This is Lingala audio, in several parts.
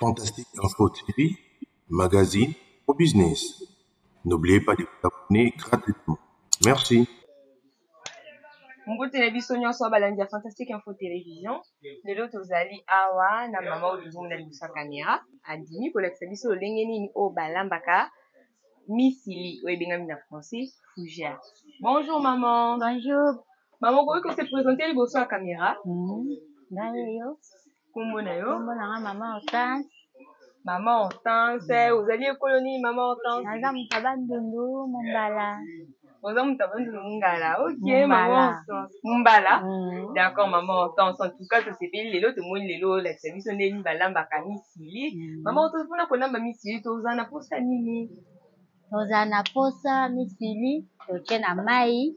Fantastique Info TV, magazine au business. N'oubliez pas de vous abonner gratuitement. Merci. Mbotele biso nyonso balandi ya Fantastique Info Télévision. Lelo tozali awa na mama oyo tozomona liboso ya kamera andimi kolakisa biso lolenge nini oyo balambaka misili oyo ebengami na français fougère. Bonjour maman. Bonjour. Maman okoki ko se présenter liboso ya kamera. Nani yo? Kombo na yo? Kombo na nga mama Hortense. Mama Hortense, ozali ekolo nini mama Hortense? Naza mutaba ndundu Mumbala. Oza mutaba ndundu Mungala. OK maman Hortense. Mumbala. D'accord maman Hortense. En tout cas tosepeli lelo tomoni lelo lakisa biso ndeni balambaka misili. Maman Hortense mpona kolamba misili toza na posa nini? Toza na posa misili, totie na mai,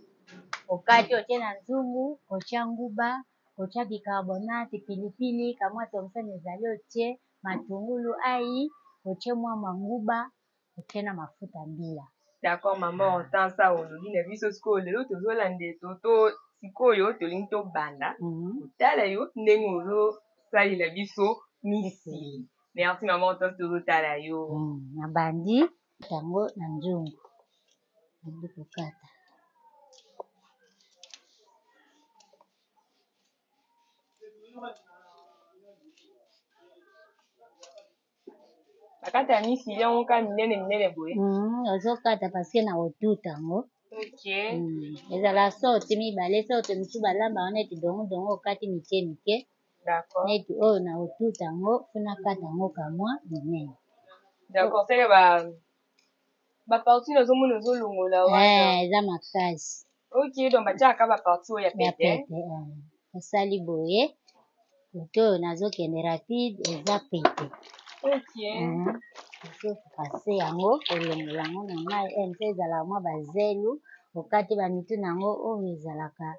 okati otie na nzungu, otia nguba, otia bicarbonate, pilipili, kamwa tomsone ezali otie matungulu ai, otie mwa manguba, otie na mafuta mbila. D'accord maman Hortense awa olobi na biso sikoyo lelo tozolanda toto sikoyo tolingi tobanda kotala yo ndenge ozosalela biso misili. Merci maman Hortense tozotala yo. Na bandi tango na nzungu. Bandi kokata. Bakata ya misili yango ka minene boye. Ozokata paske na kotuta yango. OK. Ezala sorte mibale, sorte mosusu balamba neti dongo okati mike. D'accord. Neti oyo na kotuta yango mpona kata yango kamwa minene. D'accord, c'est ba partie nazomona ozolongola wana. Eza makasi. OK, donc batiaka ba partie oyo ya pete. Osali boye. Koto oyo nazokende rapide eza pete. OK. Okopase yango kolongola yango na mai mpe ezala mwa bazelu okati bamitu na yango oyo ezalaka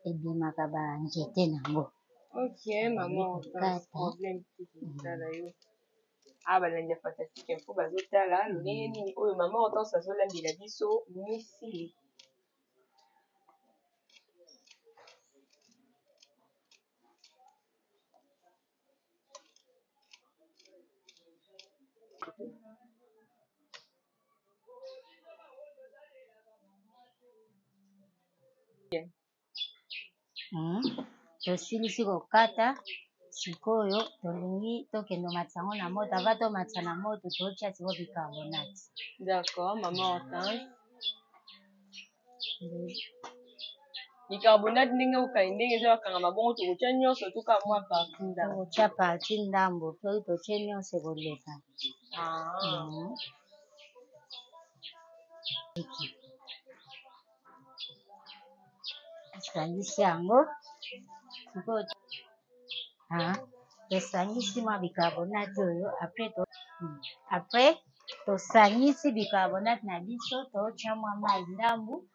ebimaka banzete nango. OK maman, pas problème tozotala yo. Balandi ya Fantastique Info bazotala lolenge nini oyo maman Hortense azolambela biso misili. Tosilisi kokata sikoyo tolingi tokende omatisa yango na moto ava tomatisa na moto totia siko bicarbonate. D'accord maman Hortense. Bicarbonate ndenge okai ndenge eza bakangama bongo tokotia nyonso toka mwa partie ndambo. Tokotia partie ndambo soki totie nyonso ekoleka. Tosangisi yango sikoyo tosangisi mwa bicarbonate oyo après tosangisi bicarbonate na biso totia mwa mai ndambu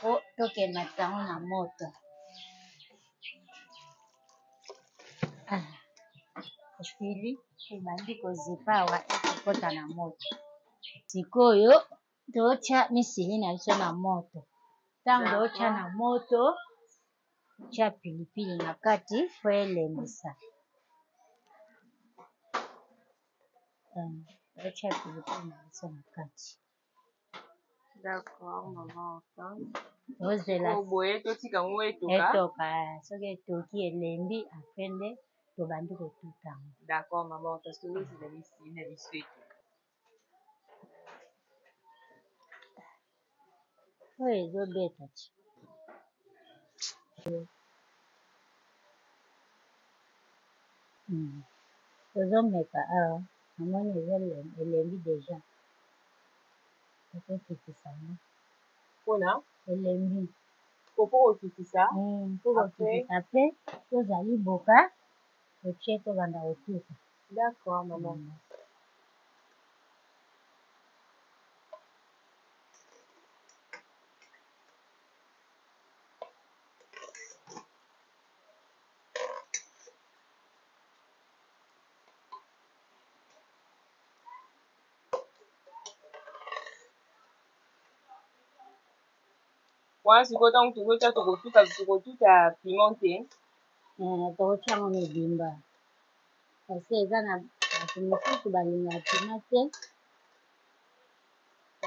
po tokende matisa yango na moto. Esili ebandi kozipa awa ekokota na moto. Sikoyo totia misili na biso na moto. Ntango totia na moto tia pilipili na kati po elembisa. Totia pilipili na biso na kati. D'accord maman Hortense. Ozela boye totika ngo etoka. Etoka soki etoki elembi après nde tobandi kotuta yango. D'accord maman Hortense tozozela misili na biso etoka. Oyo ezobeta ti. Tozomeka awa namoni eza elembi deja. Tokokitisa yango. Mpona? Elembi. Popo kokitisa? Tokokitisa après tozali boka totie tobanda kotuta. D'accord maman. Wana sikoyo ntango tozotia tokotuta piment te. Tokotia yango mibimba. parce que eza na bato mosusu balingaka mpima te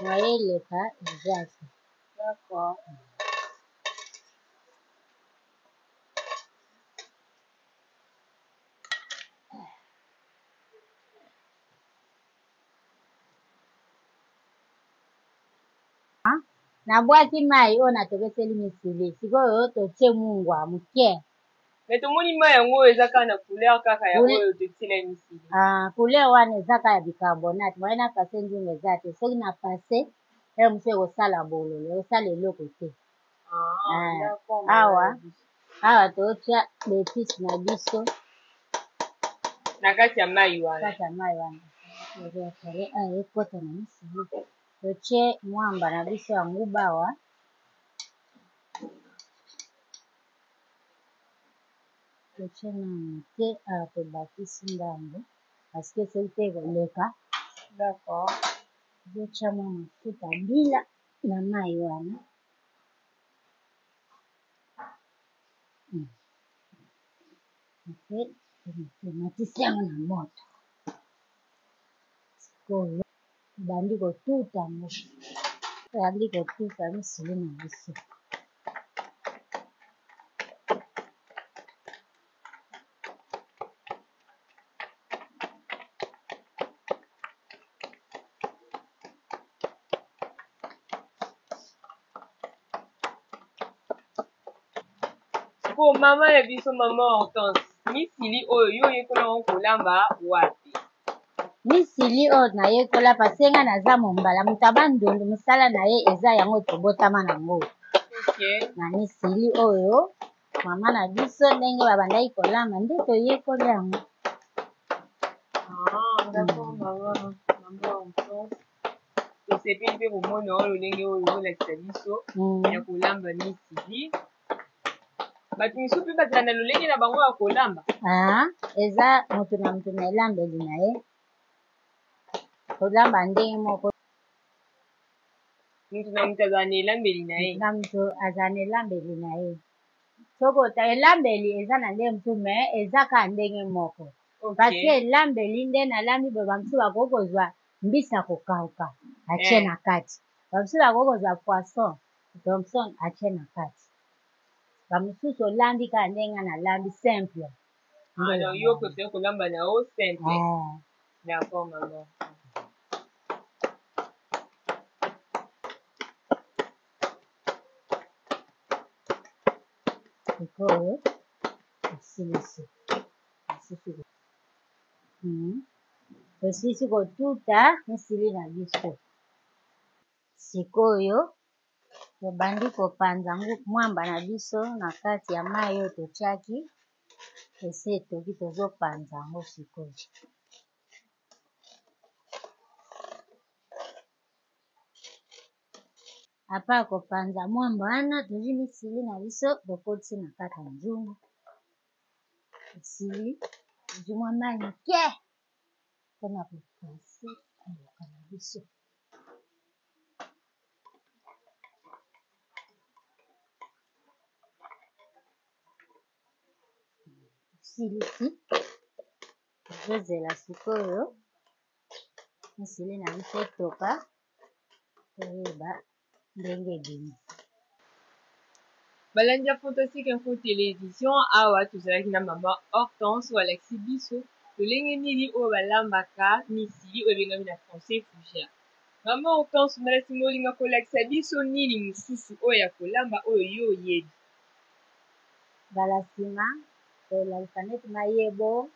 moye eleka eza te. D'accord. nabwaki mai oyo natokeseli misili sikoyo totie mungwa moke. Mais tomoni mai yango eza kaka na couleur kaka ya oyo tokisela misili. Couleur wana eza kaka ya bicarbonate moye na pase nzungu eza te soki na pase ele mosu ekosala bololo ekosala eloko te. Awa totia beepise na biso na kati ya mai wana. Ekota na misili totie mwamba na biso ya nguba awa. Totie na moke awa tobakisi ndambo parce que soki te koleka. D'accord. Totia mwa mafuta mbila na mai wana. Tomatisi yango na moto sikoyo tobandi kotuta yango tobandi kotuta misili na biso. Po mama ya biso mama Hortense, misili oyo yo oyekola ngo kolamba wapi? Misili oyo nayekola parce nga naza mombala moto abandundu mosala na ye eza yango tobotama nango. Na misili oyo mama na biso ndenge babandaki kolamba nde toyekola yango. D'accord mama Hortense. Tosepeli mpe komona oyo ndenge oyo ozolakisa biso ya kolamba misili. Bato misusu mpe bazala na lolenge na bango ya kolamba. Eza moto na moto na elambeli na ye kolamba ndenge moko. Moto na moto azala na elambeli na ye. Na moto azala na elambeli na ye. Sokota elambeli eza na ndenge motu me eza kaka ndenge moko. Parce que elambeli nde nalambi boye bamosusu bakoki kozwa mbisi ya kokauka atie na kati. Bamosusu bakoki kozwa poisson atie na kati. Bamosusu olambi kaka ndenge nga nalambi simple. Yo prefere kolamba na yo simple. D'accord maman. Sikoyo esilisi tosilisi kotuta misili na biso. Sikoyo tobandi kopanza mwamba na biso na kati ya mai oyo totiaki esi etoki tozopanza yango sikoyo. Apart kopanza mwamba wana tozwi misili na biso tokotisi na kati ya nzungu esili tozwi mwa mai moke mpona kopase eloka na biso. Silisi tozozela sikoyo misili na biso etoka toyeba ndenge ebimi. balandi ya Fantastique Info Télévision awa tozalaki na mama Hortense oyo alakisi biso lolenge nini oyo balambaka misili oyo ebengami na français fougère. Mama Hortense malasi molinga kolakisa biso nini mosusu oyo ya kolamba oyo yo oyebi? Bala nsima tolakisa neti mayebo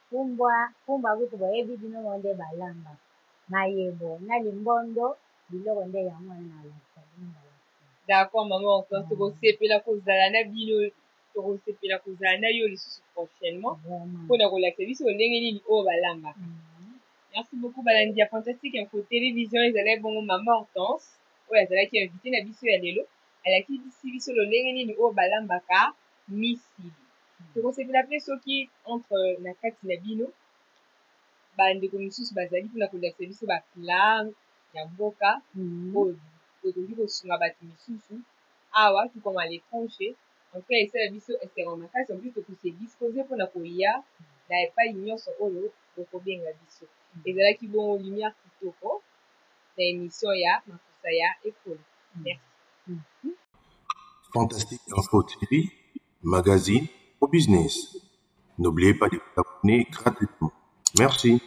fumbwa kutu boyebi bino mo nde balamba mayebo na limbondo biloko nde yango wana nalakisa bino balakisa. D'accord mama Hortense tokosepela kozala na bino tokosepela kozala na yo lisusu prochainement mpona kolakisa biso ndenge nini oyo balambaka. Merci beaucoup balandi ya Fantastique Info Télévision ezalaki bongo mama Hortense oyo azalaki invité na biso ya lelo alakisi biso lolenge nini oyo balambaka misili. Tokosepela mpe soki entre na kati na bino bandeko mosusu bazali mpona kolakisa biso baplan ya mboka oyo tokoki kosunga bato misusu awa tout comme à l'étranger en tout cas esala biso espérant makasi en plus tokose dispose mpona koya na epai nyonso oyo bokobenga biso. Ezalaki bongo Lumière Kitoko na émission ya makusa ya ekolo. Merci. Fantastique Info TV, magazine au business. N'oubliez pas de vous abonner gratuitement. Merci.